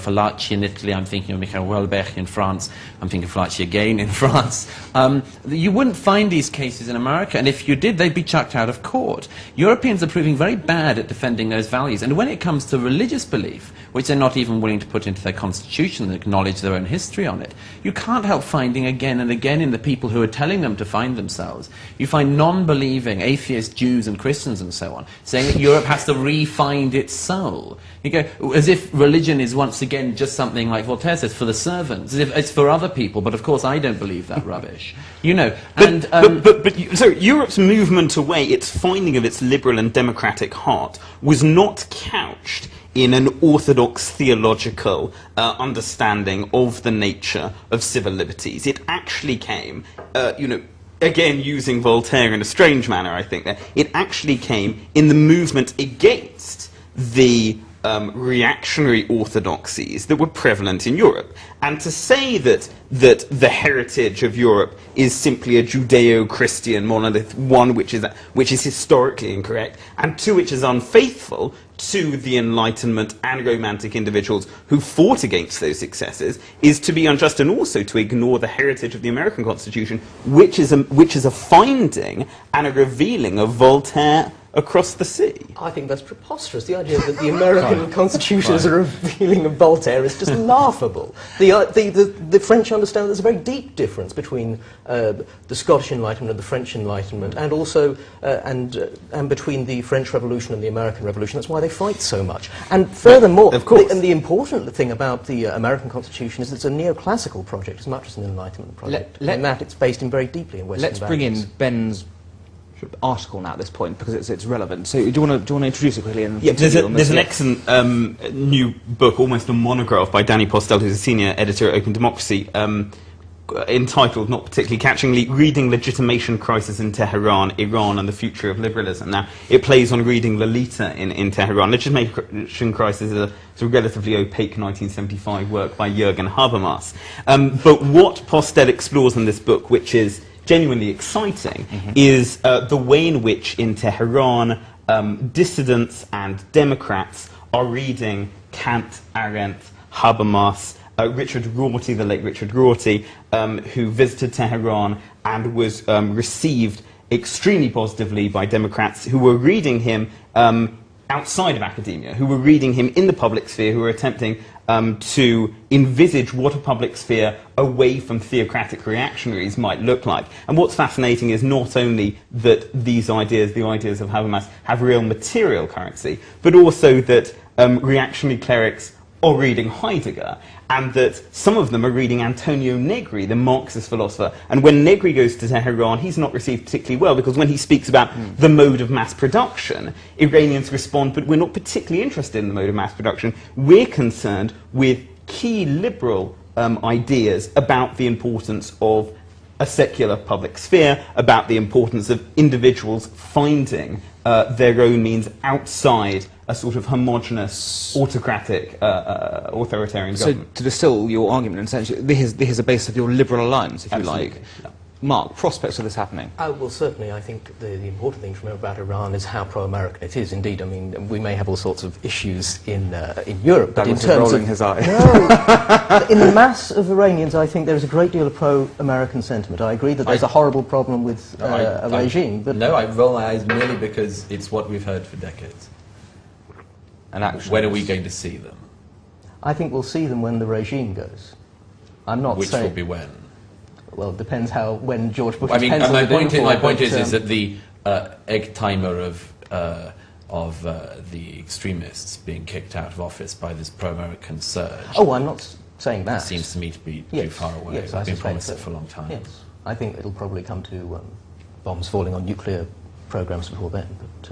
Fallaci in Italy, I'm thinking of Michael Houellebecq in France, I'm thinking of Fallaci again in France. You wouldn't find these cases in America, and if you did, they'd be chucked out of court. Europeans are proving very bad at defending those values, and when it comes to religious belief, which they're not even willing to put into their constitution and acknowledge their own history on it, you can't help finding again and again in the people who are telling them to find themselves, you find non-believing atheist Jews and Christians and so on, saying that Europe has to re-find its soul. You go, as if religion is once again just something like Voltaire says, for the servants, as if it's for other people, but of course I don't believe that rubbish. You know, so Europe's movement away, its finding of its liberal and democratic heart, was not couched in an orthodox theological understanding of the nature of civil liberties. It actually came, you know, again using Voltaire in a strange manner, I think, it actually came in the movement against the reactionary orthodoxies that were prevalent in Europe. And to say that the heritage of Europe is simply a Judeo-Christian monolith, one which is historically incorrect, and two, which is unfaithful to the Enlightenment and Romantic individuals who fought against those successes, is to be unjust, and also to ignore the heritage of the American Constitution, which is a finding and a revealing of Voltaire across the sea. I think that's preposterous. The idea that the American Constitution is a revealing of Voltaire is just laughable. The French understand there's a very deep difference between the Scottish Enlightenment and the French Enlightenment, and also and between the French Revolution and the American Revolution. That's why they fight so much. And furthermore, of course, the important thing about the American Constitution is it's a neoclassical project as much as an Enlightenment project. And that it's based in very deeply in Western values. Let's bring in Ben's article now at this point, because it's relevant. So do you want to introduce it quickly? And yeah, there's an excellent new book, almost a monograph, by Danny Postel, who's a senior editor at Open Democracy, entitled, not particularly catchingly, Reading Legitimation Crisis in Tehran, Iran and the Future of Liberalism. Now, it plays on reading Lolita in Tehran. Legitimation Crisis is a relatively opaque 1975 work by Jürgen Habermas. But what Postel explores in this book, which is genuinely exciting, is the way in which in Tehran dissidents and Democrats are reading Kant, Arendt, Habermas, Richard Rorty, the late Richard Rorty, who visited Tehran and was received extremely positively by Democrats who were reading him outside of academia, who were reading him in the public sphere, who were attempting to envisage what a public sphere away from theocratic reactionaries might look like. And what's fascinating is not only that these ideas, the ideas of Habermas, have real material currency, but also that reactionary clerics are reading Heidegger, and that some of them are reading Antonio Negri, the Marxist philosopher. And when Negri goes to Tehran, he's not received particularly well, because when he speaks about the mode of mass production, Iranians respond, but we're not particularly interested in the mode of mass production. We're concerned with key liberal ideas about the importance of a secular public sphere, about the importance of individuals finding their own means outside a sort of homogenous, autocratic, authoritarian government. So, to distill your argument, essentially, this is a base of your liberal alliance, if Absolutely. you like. Yeah. Mark, prospects of this happening? Well, certainly, I think the important thing to remember about Iran is how pro-American it is. Indeed, I mean, we may have all sorts of issues in Europe, but in terms rolling his eye. No, in the mass of Iranians, I think there is a great deal of pro-American sentiment. I agree that there's a horrible problem with a regime, but no, I roll my eyes merely because it's what we've heard for decades. And actually, when are we going to see them? I think we'll see them when the regime goes. I'm not saying... Which will be when? Well, it depends when George Bush's I mean, pencil my point but, is that the egg timer of the extremists being kicked out of office by this pro-American surge. Oh, I'm not saying that. Seems to me to be too far away. Yes, I've been promised it for a long time. Yes, I think it'll probably come to bombs falling on nuclear programs before then. But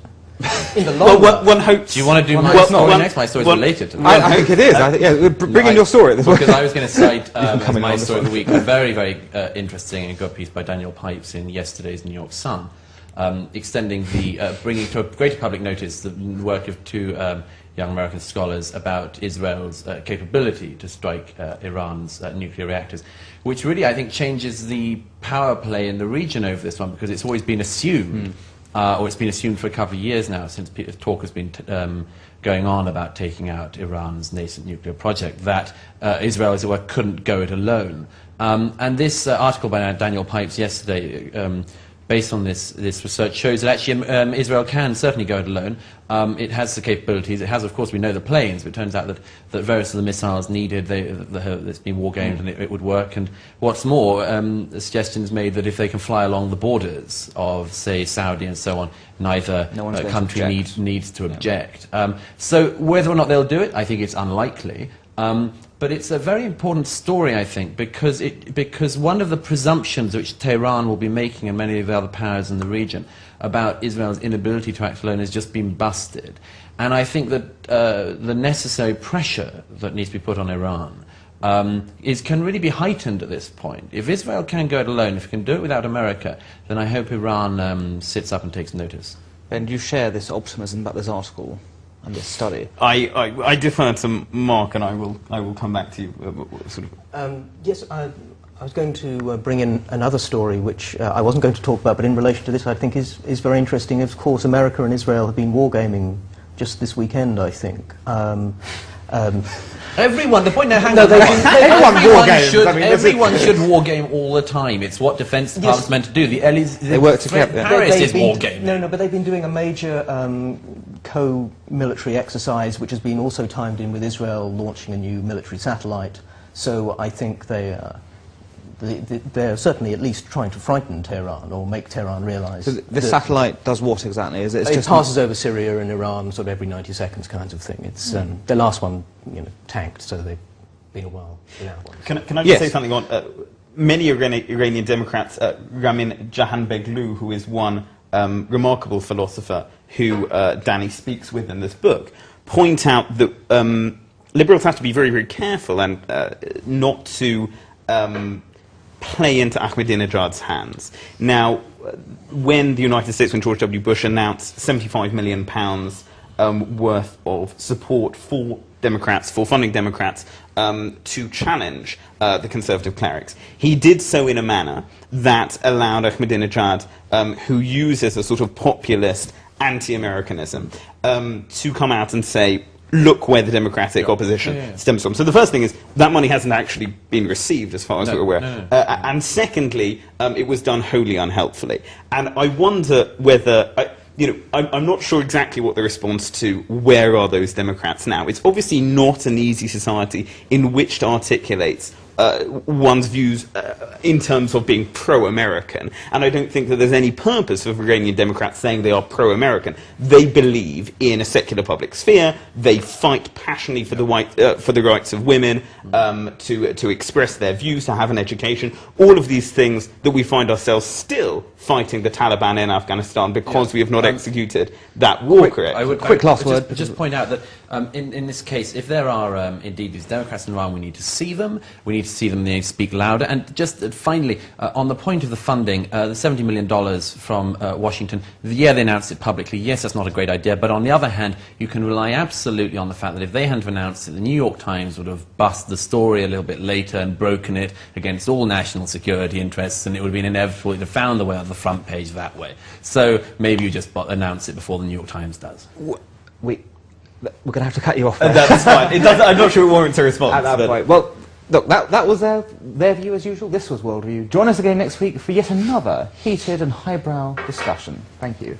in the long run, one hopes. Do you want to do my story next? My story is related to that. I think it is. Bring in your story. Because I was going to cite as my story of the week a very, very interesting and good piece by Daniel Pipes in yesterday's New York Sun, extending bringing to a greater public notice the work of two young American scholars about Israel's capability to strike Iran's nuclear reactors, which really, I think, changes the power play in the region over this one, because it's always been assumed or it's been assumed for a couple of years now, since talk has been going on about taking out Iran's nascent nuclear project, that Israel, as it were, couldn't go it alone. And this article by Daniel Pipes yesterday, based on this research, shows that actually Israel can certainly go it alone. It has the capabilities. It has, of course, we know the planes, but it turns out that various of the missiles needed, it's been war gamed and it would work. And what's more, the suggestion is made that if they can fly along the borders of, say, Saudi and so on, neither country needs to object. So whether or not they'll do it, I think it's unlikely. But it's a very important story, I think, because one of the presumptions which Tehran will be making and many of the other powers in the region about Israel's inability to act alone has just been busted. And I think that the necessary pressure that needs to be put on Iran can really be heightened at this point. If Israel can go it alone, if it can do it without America, then I hope Iran sits up and takes notice. Ben, do you share this optimism about this article and this study? I defer to Mark, and I will come back to you. Yes, I was going to bring in another story, which I wasn't going to talk about, but in relation to this, I think is very interesting. Of course, America and Israel have been wargaming just this weekend, I think. Everyone, the point now, everyone should war game all the time. It's what Defence Department's meant to do. They work together. Paris is war game. No, but they've been doing a major co-military exercise, which has been also timed in with Israel launching a new military satellite. So I think they're certainly at least trying to frighten Tehran or make Tehran realise. So this satellite does what exactly? It just passes over Syria and Iran sort of every 90 seconds kinds of thing. It's the last one, tanked, so they've been a while without one. Can I just say something on many Iranian Democrats? Ramin Jahanbegloo, who is one remarkable philosopher who Danny speaks with in this book, point out that liberals have to be very, very careful and not to play into Ahmadinejad's hands. Now, when the United States, when George W. Bush announced £75 million worth of support for Democrats, for funding Democrats, to challenge the conservative clerics, he did so in a manner that allowed Ahmadinejad, who uses a sort of populist anti-Americanism, to come out and say, look where the democratic opposition stems from. So the first thing is that money hasn't actually been received, as far as we're aware. And secondly, it was done wholly unhelpfully. And I wonder whether, I'm not sure exactly what the response to where are those Democrats now. It's obviously not an easy society in which to articulate one's views in terms of being pro-American, and I don't think that there's any purpose for Iranian Democrats saying they are pro-American. They believe in a secular public sphere. They fight passionately for the rights of women, to express their views, to have an education. All of these things that we find ourselves still fighting the Taliban in Afghanistan because we have not executed that war correctly. Quick last word. Just point out that in this case, if there are indeed these Democrats in Iran, we need to see them. We need to see them. They need to speak louder. And just finally, on the point of the funding, the $70 million from Washington, they announced it publicly. Yes, that's not a great idea. But on the other hand, you can rely absolutely on the fact that if they hadn't announced it, the New York Times would have busted the story a little bit later and broken it against all national security interests, and it would have been inevitable. It would have found the way on the front page that way. So maybe you just announce it before the New York Times does. We're going to have to cut you off there. That's fine. I'm not sure it warrants a response. At that point. Well, look, that was their view as usual. This was World Review. Join us again next week for yet another heated and highbrow discussion. Thank you.